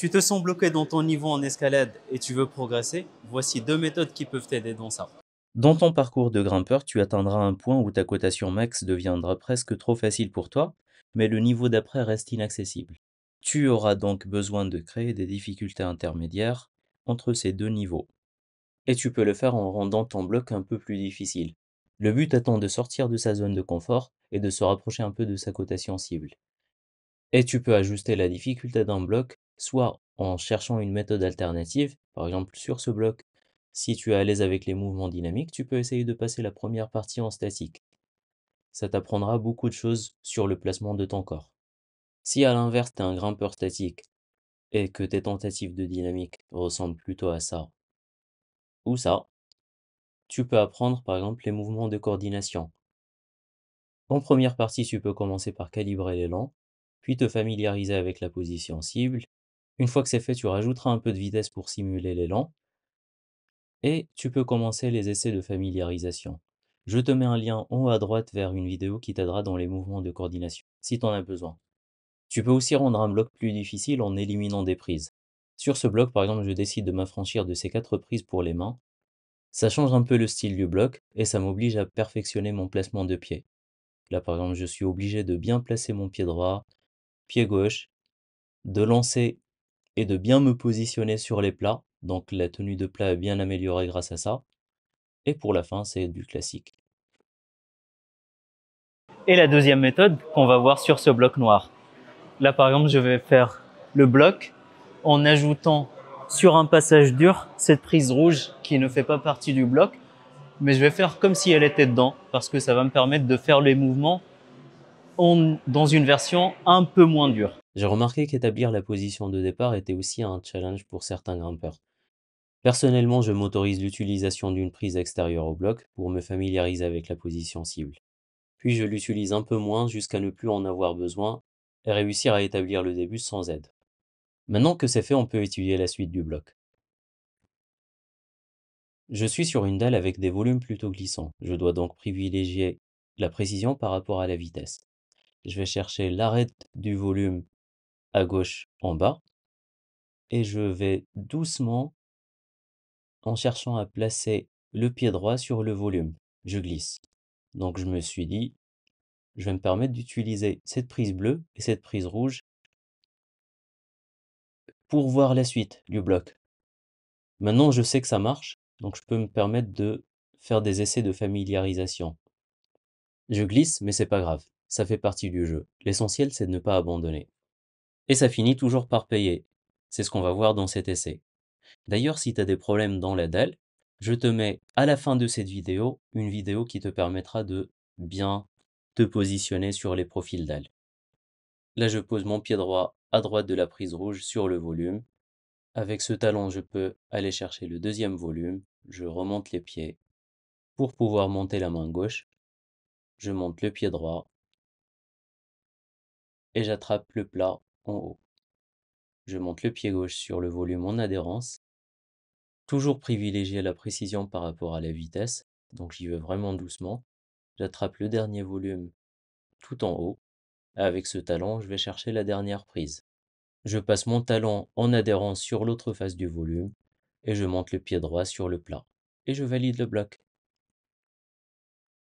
Tu te sens bloqué dans ton niveau en escalade et tu veux progresser, voici deux méthodes qui peuvent t'aider dans ça. Dans ton parcours de grimpeur, tu atteindras un point où ta cotation max deviendra presque trop facile pour toi, mais le niveau d'après reste inaccessible. Tu auras donc besoin de créer des difficultés intermédiaires entre ces deux niveaux. Et tu peux le faire en rendant ton bloc un peu plus difficile. Le but étant de sortir de sa zone de confort et de se rapprocher un peu de sa cotation cible. Et tu peux ajuster la difficulté d'un bloc, soit en cherchant une méthode alternative, par exemple sur ce bloc, si tu es à l'aise avec les mouvements dynamiques, tu peux essayer de passer la première partie en statique. Ça t'apprendra beaucoup de choses sur le placement de ton corps. Si à l'inverse tu es un grimpeur statique et que tes tentatives de dynamique ressemblent plutôt à ça ou ça, tu peux apprendre par exemple les mouvements de coordination. En première partie, tu peux commencer par calibrer l'élan, puis te familiariser avec la position cible. Une fois que c'est fait, tu rajouteras un peu de vitesse pour simuler l'élan, et tu peux commencer les essais de familiarisation. Je te mets un lien en haut à droite vers une vidéo qui t'aidera dans les mouvements de coordination, si tu en as besoin. Tu peux aussi rendre un bloc plus difficile en éliminant des prises. Sur ce bloc, par exemple, je décide de m'affranchir de ces 4 prises pour les mains. Ça change un peu le style du bloc, et ça m'oblige à perfectionner mon placement de pied. Là, par exemple, je suis obligé de bien placer mon pied droit, pied gauche, de lancer et de bien me positionner sur les plats. Donc la tenue de plat est bien améliorée grâce à ça. Et pour la fin, c'est du classique. Et la deuxième méthode qu'on va voir sur ce bloc noir. Là, par exemple, je vais faire le bloc en ajoutant sur un passage dur cette prise rouge qui ne fait pas partie du bloc, mais je vais faire comme si elle était dedans parce que ça va me permettre de faire les mouvements dans une version un peu moins dure. J'ai remarqué qu'établir la position de départ était aussi un challenge pour certains grimpeurs. Personnellement, je m'autorise l'utilisation d'une prise extérieure au bloc pour me familiariser avec la position cible. Puis je l'utilise un peu moins jusqu'à ne plus en avoir besoin et réussir à établir le début sans aide. Maintenant que c'est fait, on peut étudier la suite du bloc. Je suis sur une dalle avec des volumes plutôt glissants. Je dois donc privilégier la précision par rapport à la vitesse. Je vais chercher l'arête du volume à gauche en bas et je vais doucement, en cherchant à placer le pied droit sur le volume, je glisse. Donc je me suis dit, je vais me permettre d'utiliser cette prise bleue et cette prise rouge pour voir la suite du bloc. Maintenant, je sais que ça marche, donc je peux me permettre de faire des essais de familiarisation. Je glisse, mais c'est pas grave, ça fait partie du jeu. L'essentiel, c'est de ne pas abandonner. Et ça finit toujours par payer. C'est ce qu'on va voir dans cet essai. D'ailleurs, si tu as des problèmes dans la dalle, je te mets à la fin de cette vidéo une vidéo qui te permettra de bien te positionner sur les profils dalle. Là, je pose mon pied droit à droite de la prise rouge sur le volume. Avec ce talon, je peux aller chercher le deuxième volume. Je remonte les pieds. Pour pouvoir monter la main gauche, je monte le pied droit et j'attrape le plat en haut. Je monte le pied gauche sur le volume en adhérence. Toujours privilégier la précision par rapport à la vitesse, donc j'y vais vraiment doucement. J'attrape le dernier volume tout en haut. Avec ce talon, je vais chercher la dernière prise. Je passe mon talon en adhérence sur l'autre face du volume et je monte le pied droit sur le plat. Et je valide le bloc.